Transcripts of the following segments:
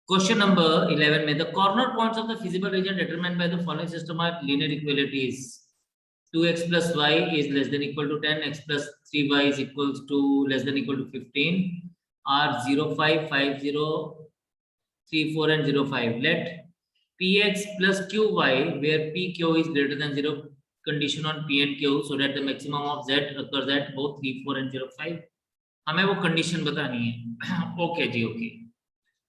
Question number 11 में the corner points of the feasible region determined by the following system are linear equalities 2x plus y is less than equal to 10, x plus 3y is equals to less than equal to 15, are 0, 5, 5, 0, 3, 4 and 0, 5. Let px plus qy where pq is greater than 0 condition on p and q so that the maximum of z occurs at both 3, 4 and 0, 5. हमें वो condition बतानी है. Okay जी, okay.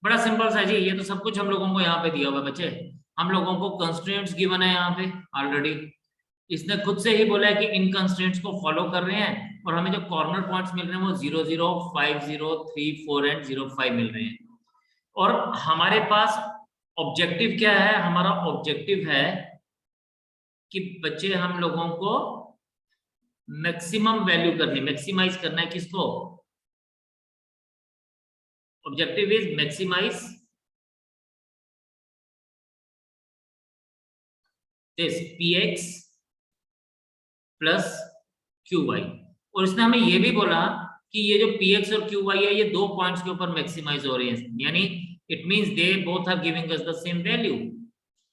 बड़ा simple सा जी, ये तो सब कुछ हम लोगों को यहाँ पे दिया हुआ है बच्चे. हम लोगों को कंस्ट्रेंट्स गिवन है यहाँ पे ऑलरेडी. इसने खुद से ही बोला है कि इन कंस्ट्रेंट्स को फॉलो कर रहे हैं और हमें जो कॉर्नर पॉइंट्स मिल रहे हैं वो 0, 0, 5, 0, 3, 4 एंड 0, 5 मिल रहे हैं. और हमारे पास ऑब्जेक्टिव क्या है? हमारा ऑब्जेक्टिव है कि बच्चे हम लोगों को मैक्सिमम वैल्यू करनी, मैक्सिमाइज करना है. किसको? Objective is maximise this px plus qy. और इसने हमें ये भी बोला कि ये जो px और qy है ये दो पॉइंट्स के ऊपर मैक्सिमाइज हो रही है, यानी it means they both are giving us the same value.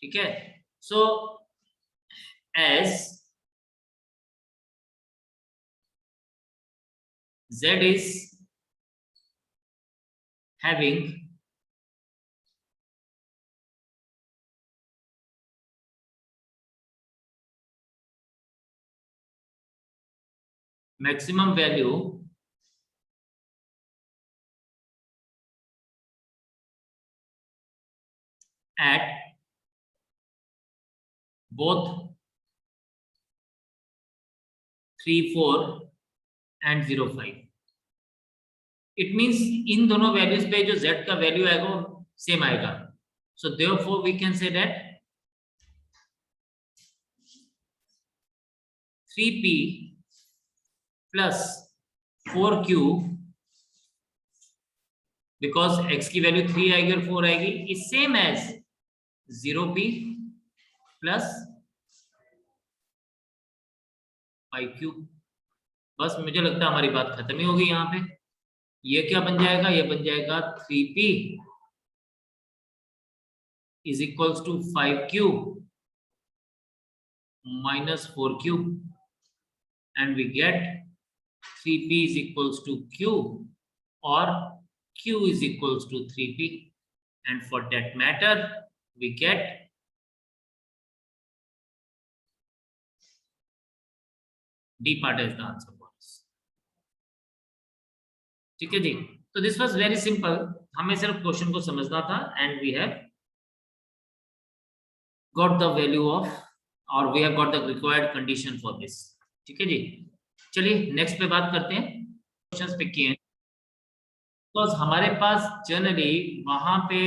ठीक है. So as z is having maximum value at both 3, 4 and 0, 5. It means इन दोनों वैल्यूज पे जो z का वैल्यू आएगा वो सेम आएगा. So therefore we can say that 3p plus 4q because x की वैल्यू 3 आएगी और 4 आएगी is same as 0p plus 5q. बस मुझे लगता है हमारी बात खत्म ही होगी यहाँ पे. ये क्या बन जाएगा? ये बन जाएगा 3p is equals to 5q minus 4q and we get 3p is equals to q or q is equals to 3p and for that matter we get D part as the answer for us. ठीक है जी. तो this was very simple. हमें सिर्फ question को समझना था and we have got the value of और we have got the required condition for this. ठीक है जी. चलिए नेक्स्ट पे बात करते हैं. क्वेश्चंस पे किए हैं बिकॉज हमारे पास जनरली वहां पे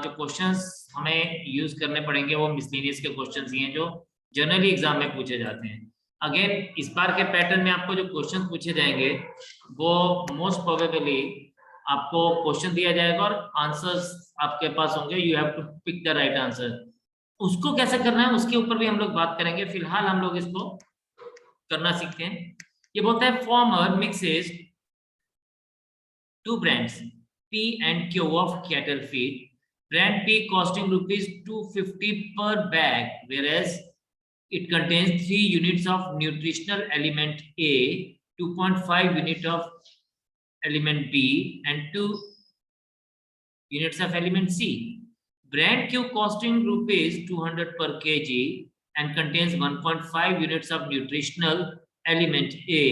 जो क्वेश्चंस हमें यूज करने पड़ेंगे वो मिसलेनियस के क्वेश्चंस ही हैं जो जनरली एग्जाम में पूछे जाते हैं. अगेन इस बार के पैटर्न में आपको जो क्वेश्चन पूछे जाएंगे वो मोस्ट प्रोबेबली आपको क्वेश्चन दिया जाएगा और आंसर्स आपके पास होंगे. You have to pick the right answer. उसको कैसे करना है उसके ऊपर भी हम लोग बात करेंगे. फिलहाल हम लोग इसको करना सीखते हैं. ये बोलता है farmer mixes two brands P and Q of cattle feed. Brand P costing rupees 250 per bag, whereas it contains 3 units of nutritional element A, 2.5 unit of element B, and 2 units of element C. Brand Q costing rupees 200 per kg and contains 1.5 units of nutritional element A,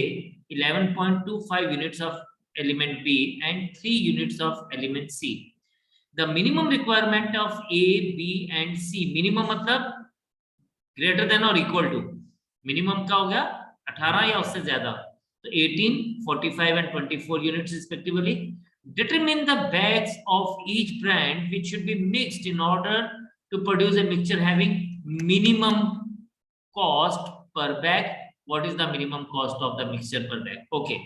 11.25 units of element B and 3 units of element C. The minimum requirement of A, B and C. Minimum मतलब greater than or equal to. Minimum क्या हो गया? 18 या उससे ज्यादा. तो 18, 45 and 24 units respectively. Determine the bags of each brand which should be mixed in order to produce a mixture having minimum cost per bag. What is the minimum cost of the mixture per bag? Okay.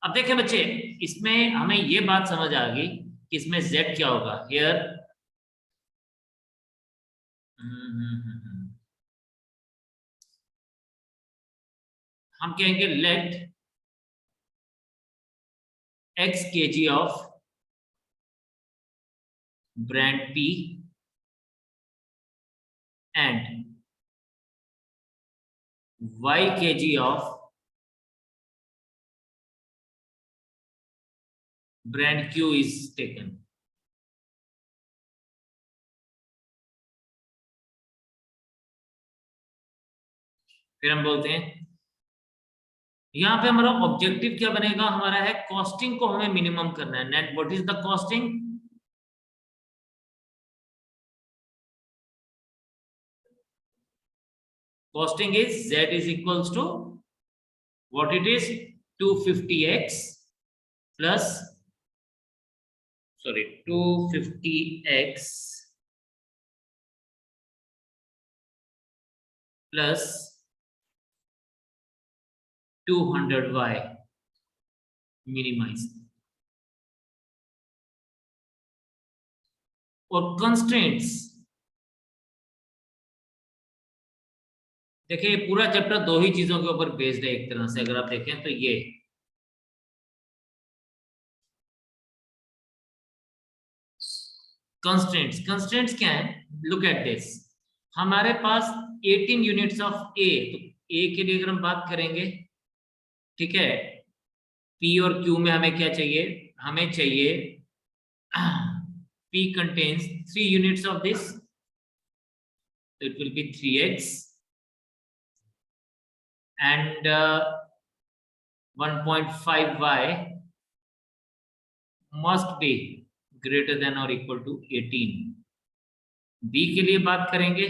अब देखें बच्चे इसमें हमें ये बात समझ आ गई कि इसमें z क्या होगा. हियर हम कहेंगे late x kg of brand P and Y kg of brand Q is taken. फिर हम बोलते हैं यहाँ पे हमारा ऑब्जेक्टिव क्या बनेगा, हमारा है कॉस्टिंग को हमें मिनिमम करना है. Net what is the costing? Costing is Z is equals to what it is, 250x plus 250x plus 200y minimise. और कंस्ट्रेंट्स देखिए पूरा चैप्टर दो ही चीजों के ऊपर बेस्ड है एक तरह से, अगर आप देखें तो ये कंस्ट्रेंट्स क्या है, लुक एट दिस. हमारे पास 18 यूनिट्स ऑफ ए, तो ए के लिए अगर हम बात करेंगे, ठीक है, पी और क्यू में हमें क्या चाहिए, हमें चाहिए P contains 3 units of this, so it will be 3x and 1.5y must be greater than or equal to 18. B के लिए बात करेंगे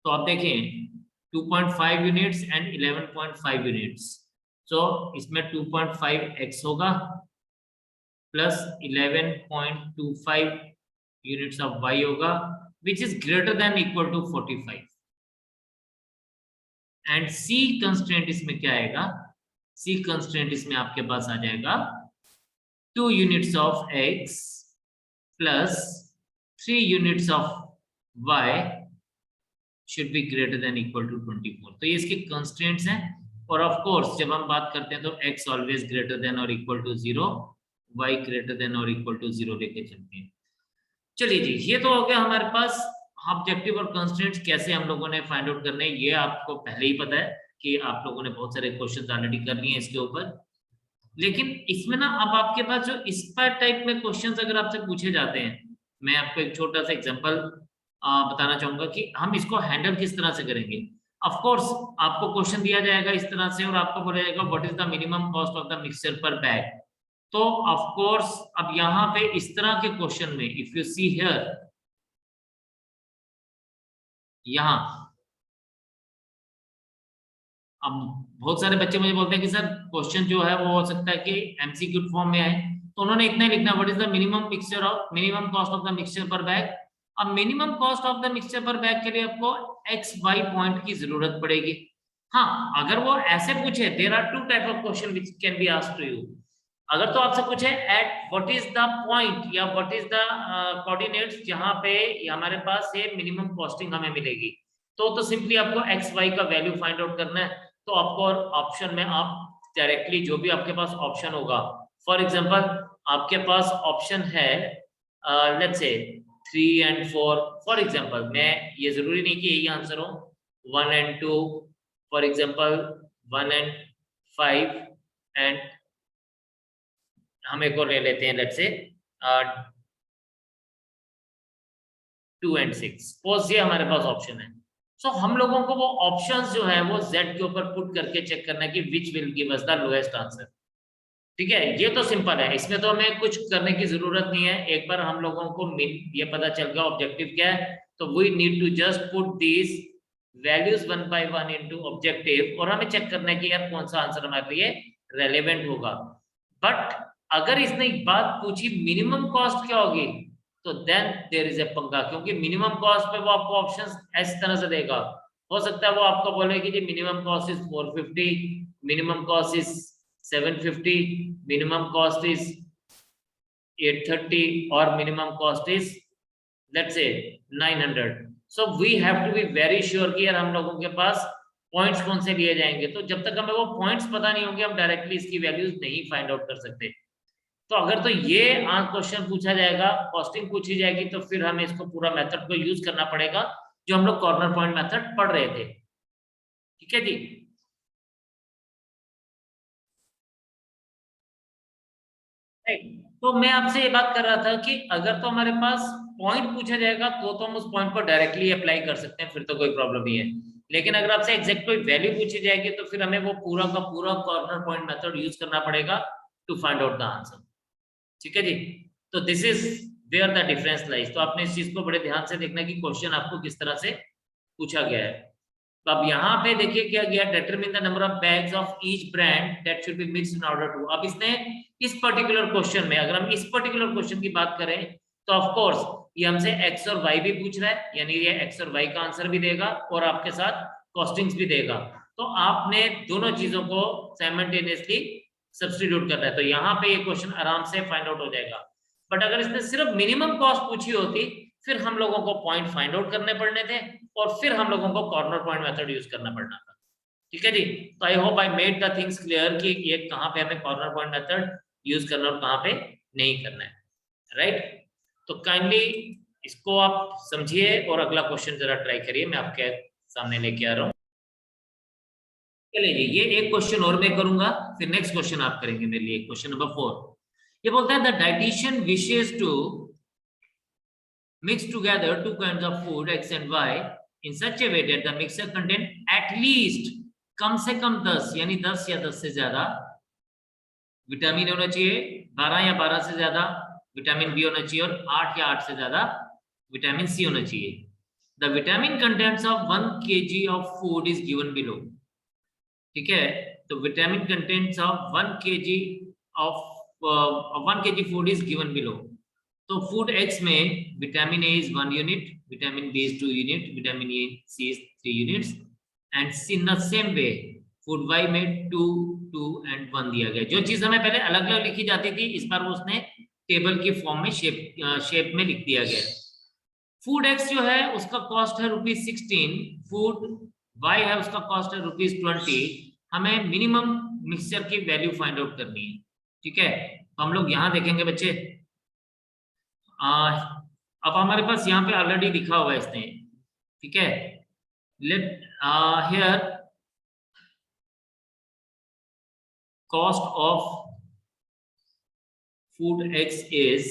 तो आप देखें 2.5 यूनिट्स एंड 11.5 यूनिट्स, सो इसमें 2.5x होगा प्लस 11.25 यूनिट्स ऑफ y होगा which is greater than equal to 45. And C constraint इसमें क्या आएगा, C कंस्ट्रेंट इसमें आपके पास आ जाएगा 2 units of x plus 3 units of y should be greater than equal to 24. तो ये इसके कंस्ट्रेंट्स हैं. और ऑफ कोर्स जब हम बात करते हैं तो x ऑलवेज ग्रेटर देन और equal to 0, y greater than और इक्वल टू 0 लेके चलते हैं. चलिए जी, ये तो हो गया हमारे पास ऑब्जेक्टिव और कंस्ट्रेंट्स कैसे हम लोगों ने फाइंड आउट करने हैं. ये आपको पहले ही पता है कि आप लोगों ने बहुत सारे क्वेश्चंस ऑलरेडी कर लिए हैं इसके ऊपर. लेकिन इसमें ना अब आपके पास जो स्क्वायर टाइप में क्वेश्चंस अगर आपसे पूछे जाते हैं, मैं आपको एक छोटा सा एग्जांपल बताना चाहूंगा कि हम इसको हैंडल किस तरह से करेंगे. ऑफ कोर्स आपको क्वेश्चन दिया जाएगा इस तरह से और आपको बोला जाएगा what is the minimum cost of the mixture पर बैग. तो ऑफ कोर्स अब यहाँ पे इस तरह के क्वेश्चन में इफ यू सी हियर, यहाँ अब बहुत सारे बच्चे मुझे बोलते हैं कि सर क्वेश्चन जो है वो हो सकता है कि एमसीक्यू फॉर्म में आए, तो उन्होंने इतना ही लिखना what is the minimum cost of the mixture पर बैग. अब minimum cost of the mixture पर बैग के लिए आपको एक्स वाई पॉइंट की जरूरत पड़ेगी. हाँ, अगर वो ऐसे पूछे, there are two type of question which can be asked to you. अगर तो आपसे पूछे at what is the point या व्हाट इज द कोऑर्डिनेट्स जहां पे हमारे पास ये मिनिमम कॉस्टिंग हमें मिलेगी, तो सिंपली आपको एक्स वाई का वैल्यू फाइंड आउट करना है. तो आपको ऑप्शन में आप डायरेक्टली जो भी आपके पास ऑप्शन होगा, फॉर एग्जांपल आपके पास ऑप्शन है let's say 3 and 4 for example, मैं ये जरूरी नहीं कि यही आंसर हो, 1 and 2 for example, 1 and 5 and हम एक और ले लेते हैं लेट्स से 2 and 6. सपोज ये हमारे पास ऑप्शन है. सो हम लोगों को वो ऑप्शंस जो है वो Z के ऊपर पुट करके चेक करना है कि which will give us the lowest answer. ठीक है, ये तो सिंपल है, इसमें तो हमें कुछ करने की जरूरत नहीं है. एक बार हम लोगों को ये पता चल गया ऑब्जेक्टिव क्या है, तो we need to just put these values 1 by 1 into objective और हमें चेक करना है कि यार कौन सा आंसर हमारे लिए रेलेवेंट होगा. बट अगर इसने एक बात पूछी मिनिमम कॉस्ट क्या होगी, तो देन देयर इज ए पंगा, क्योंकि मिनिमम कॉस्ट पे वो आपको ऑप्शंस इस तरह से देगा. हो सकता है वो आपको बोले कि जी minimum cost is 450, minimum cost is 750, minimum cost is 830 और minimum cost is let's say 900. So we have to be very sure कि यार हम लोगों के पास पॉइंट्स कौन से लिए जाएंगे. तो जब तक हमें वो पॉइंट्स पता नहीं होंगे हम डायरेक्टली इसकी वैल्यूज नहीं फाइंड आउट कर सकते. तो अगर तो ये क्वेश्चन पूछा जाएगा, कॉस्टिंग पूछी जाएगी, तो फिर हमें इसको पूरा मेथड को यूज करना पड़ेगा जो हम लोग कॉर्नर पॉइंट मेथड पढ़ रहे थे। ठीक है जी। तो मैं आपसे ये बात कर रहा था कि अगर तो हमारे पास पॉइंट पूछा जाएगा तो हम उस पॉइंट को डायरेक्टली अप्लाई कर सकते हैं, फिर तो कोई प्रॉब्लम नहीं है। लेकिन अगर आपसे एग्जैक्ट कोई वैल्यू पूछी जाएगी तो फिर हमें वो पूरा का पूरा कॉर्नर पॉइंट मेथड यूज करना पड़ेगा to find out the answer. ठीक है जी। तो this is where the difference lies. तो आपने इस चीज को बड़े ध्यान से देखना कि क्वेश्चन आपको किस तरह से पूछा गया है। तो अब यहाँ पे देखिए क्या गया, determine the number of bags of each brand that should be mixed in order to. अब इसने इस पर्टिकुलर क्वेश्चन में, अगर हम इस पर्टिकुलर क्वेश्चन की बात करें तो ऑफ कोर्स ये हमसे एक्स और वाई भी पूछ रहा है, यानी ये एक्स और वाई का आंसर भी देगा और आपके साथ कॉस्टिंग्स भी देगा। तो आपने दोनों चीजों को साइमल्टेनियसली सब्स्टिट्यूट करना है, तो यहाँ पे ये क्वेश्चन आराम से फाइंड आउट हो जाएगा। बट अगर इसने सिर्फ मिनिमम कॉस्ट पूछी होती फिर हम लोगों को पॉइंट फाइंड आउट करने पड़ने थे और फिर हम लोगों को कॉर्नर पॉइंट मेथड यूज करना पड़ना था। ठीक है जी। तो I hope I made the things clear कि ये कहाँ पे हमें कॉर्नर पॉइंट मेथड यूज करना और कहाँ पे नहीं करना है, राइट। तो काइंडली इसको आप समझिए और अगला क्वेश्चन जरा ट्राई करिए, मैं आपके सामने लेके आ रहा हूँ। चलिए जी, ये एक क्वेश्चन और मैं करूंगा, फिर नेक्स्ट क्वेश्चन आप करेंगे मेरे लिए। क्वेश्चन नंबर 4 ये बोलता है the dietitian wishes to mix together two kinds of food x and y in such a way that the mixture contain at least कम से कम 10 यानी 10 या 10 से ज्यादा विटामिन होना चाहिए, 12 या 12 से ज्यादा विटामिन बी होना चाहिए और 8 या 8 से ज्यादा विटामिन सी होना चाहिए। The vitamin contents of 1 kg of food is given below. ठीक है, तो vitamin contents of 1 kg of 1 kg food is given below. तो फूड एक्स में vitamin A is 1 unit, vitamin B is 2 unit, vitamin C is 3 units and in the same way food Y में 2 2 and 1 दिया गया। जो चीज हमें पहले अलग अलग लिखी जाती थी इस बार वो उसने टेबल की फॉर्म में शेप में लिख दिया गया। फूड एक्स जो है उसका कॉस्ट है ₹16, फूड वाई है उसका कॉस्ट है ₹20। हमें मिनिमम मिक्सचर की वैल्यू फाइंड आउट करनी है। ठीक है, तो हम लोग यहाँ देखेंगे बच्चे, अब हमारे पास यहाँ पे ऑलरेडी लिखा हुआ है इसने। ठीक है, let here cost of food X is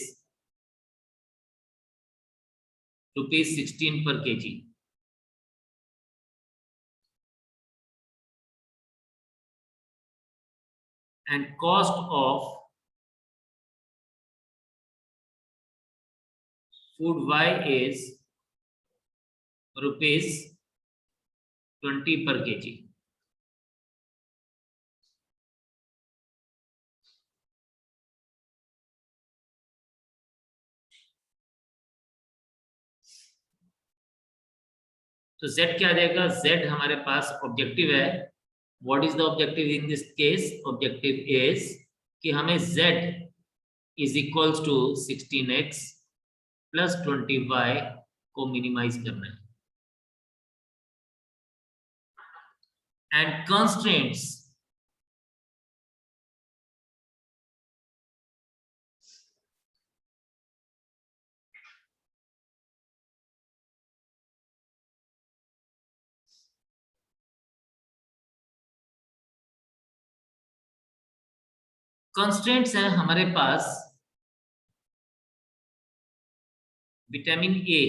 ₹16 per kg and cost of food y is ₹20 per kg। तो z क्या आ जाएगा, z हमारे पास ऑब्जेक्टिव है। What is the objective in this case, objective is कि हमें z is equals to 16x plus 20y को minimise करना है एंड कंस्ट्रेंट्स कंस्ट्रेंट्स हैं हमारे पास vitamin A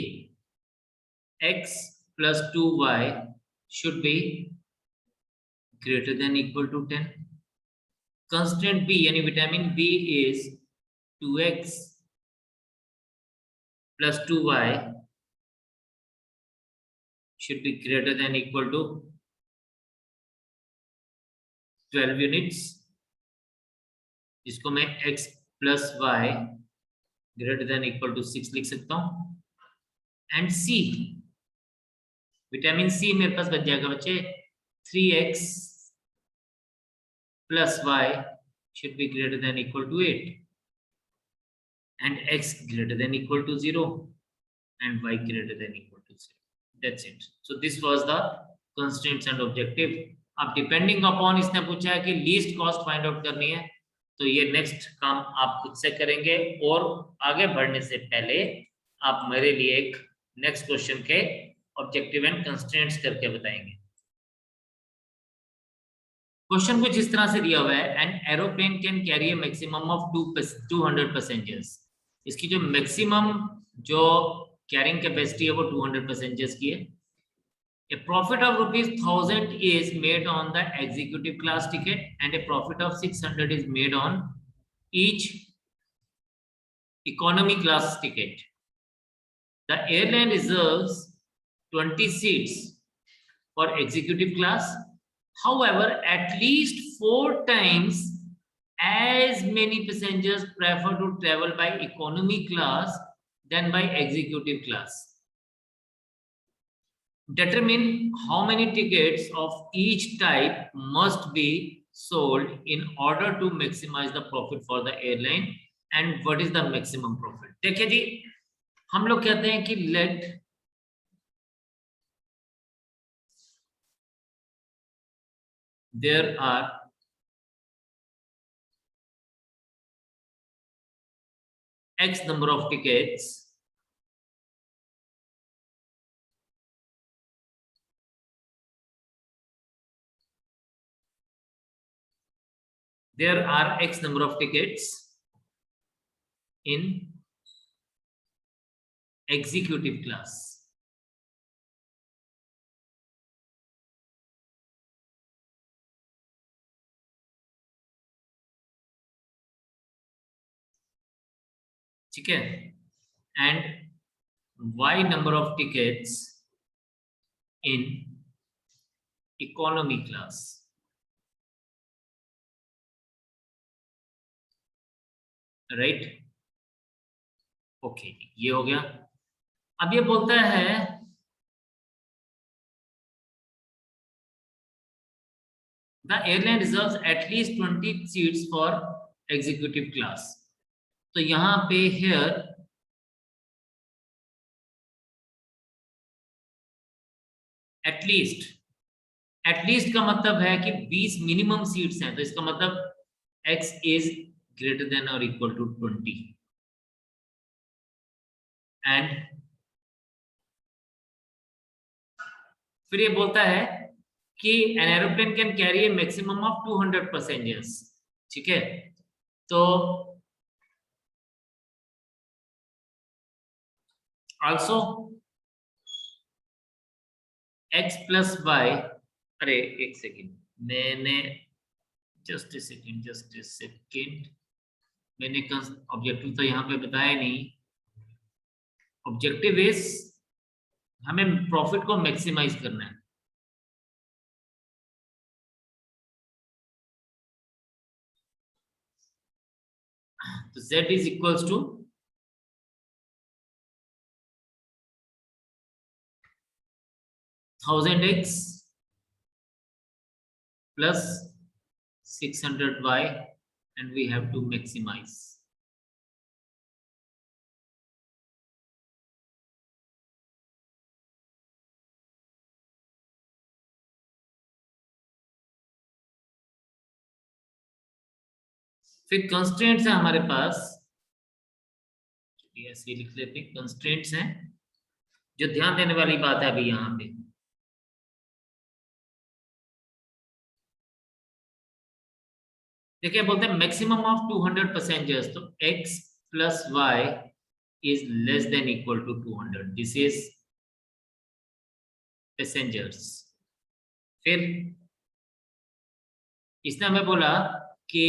x plus 2y should be greater than equal to 10। Constraint B यानी vitamin B is 2x plus 2y should be greater than equal to 12 units, जिसको मैं x plus y greater than equal to 6 लिख सकता हूँ। And C vitamin C मेरे पास बच जाएगा बच्चे 3x plus y should be greater than equal to 8 and x greater than equal to 0 and y greater than equal to 0. That's it. So this was the constraints and objective. अब depending upon इसने पूछा है कि least cost find out करनी है, तो ये next काम आप खुद से करेंगे, और आगे बढ़ने से पहले आप मेरे लिए एक नेक्स्ट क्वेश्चन के ऑब्जेक्टिव एंड कंस्ट्रेंट्स करके बताएंगे। क्वेश्चन कुछ इस तरह से दिया हुआ है, an aeroplane can carry a maximum of 200 passengers. इसकी जो मैक्सिमम जो कैरिंग कैपेसिटी है वो 200 पैसेंजर्स की है। A profit of ₹1000 is made on the executive class ticket and a profit of 600 is made on each economy class ticket. The airline reserves 20 seats for executive class. However, at least 4 times as many passengers prefer to travel by economy class than by executive class. Determine how many tickets of each type must be sold in order to maximize the profit for the airline and what is the maximum profit. देखिए जी, हम लोग कहते हैं कि let there are X number of tickets there are X number of tickets in executive class. ठीक है, and Y number of tickets in economy class. Right, okay, ये हो गया। अब ये बोलता है the airline reserves at least 20 seats for executive class. तो यहां पे हियर एटलीस्ट, एटलीस्ट का मतलब है कि 20 मिनिमम सीट्स हैं, तो इसका मतलब x इज ग्रेटर देन और इक्वल टू 20 एंड फिर ये बोलता है कि an aeroplane can carry A maximum of 200 passengers. ठीक है, तो आल्सो x प्लस वाई, अरे एक सेकेंड, मैंने जस्ट ए सेकेंड, मैंने ऑब्जेक्टिव तो यहाँ पे बताया नहीं। ऑब्जेक्टिव इज हमें प्रॉफिट को मैक्सिमाइज करना है। तो z is equals to $1000x plus 600y and we have to maximize. फिर कंस्ट्रेंट्स है हमारे पास, ऐसे लिख लेते हैं, कंस्ट्रेंट्स हैं जो ध्यान देने वाली बात है अभी यहाँ पे। देखिए बोलते हैं मैक्सिमम ऑफ 200 पैसेंजर्स, तो x plus Y is less than equal to 200, this is passengers. फिर इसने हमें बोला कि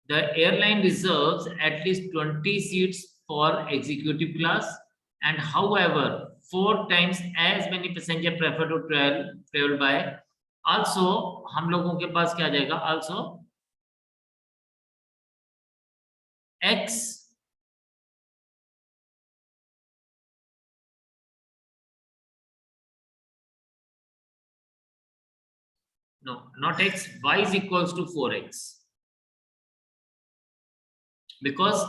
the airline reserves at least 20 seats for executive class and however 4 times as many passenger prefer to travel by, also हम लोगों के पास क्या आ जाएगा, also x no not x, y is equals to 4x because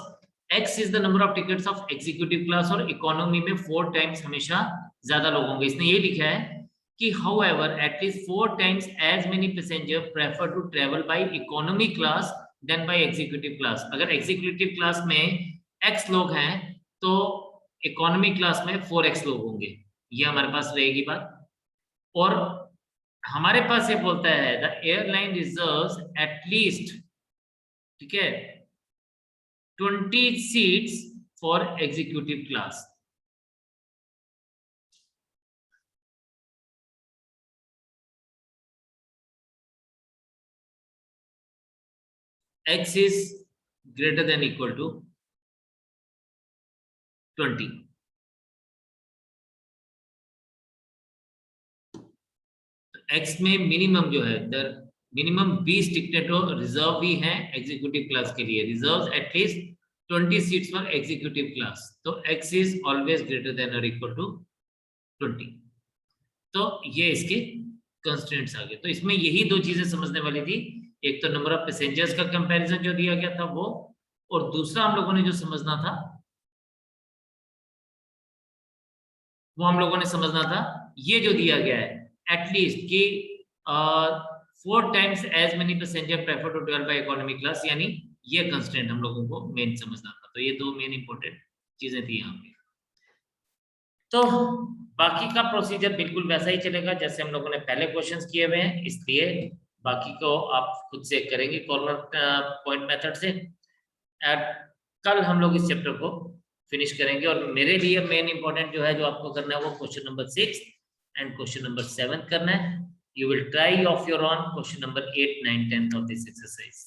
x is the number of tickets of executive class और economy में 4 times हमेशा ज्यादा लोग होंगे। इसने ये लिखा है कि however at least 4 times as many passenger prefer to travel by economy class than by executive class. अगर executive class में x लोग हैं तो economy class में 4x लोग होंगे, ये हमारे पास रहेगी बात। और हमारे पास ये बोलता है the airline reserves at least, ठीक है, 20 seats for executive class. x is greater than equal to 20। x में मिनिमम जो है मिनिमम 20 टिकटें तो रिजर्व भी हैं एग्जीक्यूटिव क्लास के लिए, reserve at least 20 seats for executive class. तो x is always greater than और इक्वल टू 20। तो ये इसके कंस्ट्रेंट्स आ गए। तो इसमें यही दो चीजें समझने वाली थी, एक तो नंबर ऑफ पैसेंजर्स का कंपैरिजन जो दिया गया था वो, और दूसरा हम लोगों ने जो समझना था ये जो दिया गया है एटलीस्ट कि 4 times as many passenger prefer to travel by economy class, यानी ये कंस्ट्रेंट हम लोगों को मेन समझना था। तो ये दो मेन इंपॉर्टेंट चीजें थी यहाँ पे। तो बाकी का प्रोसीजर बिल्कुल वैसा ही चलेगा जैसे हम लोगों ने पहले क्वेश्चंस किए हुए हैं, इसलिए बाकी को आप खुद से करेंगे कॉर्नर पॉइंट मेथड से। कल हम लोग इस चैप्टर को फिनिश करेंगे, और मेरे लिए मेन इंपॉर्टेंट जो है जो आपको करना है वो question number 6 and question number 7 करना है। You will try of your own question number 8, 9, 10 of this exercise.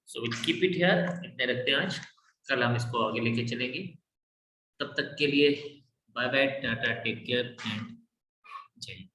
So we'll keep it here. इतने रखते हैं आज, कल हम इसको आगे लेके चलेंगे। तब तक के लिए bye bye, tata, take care and जय हिंद।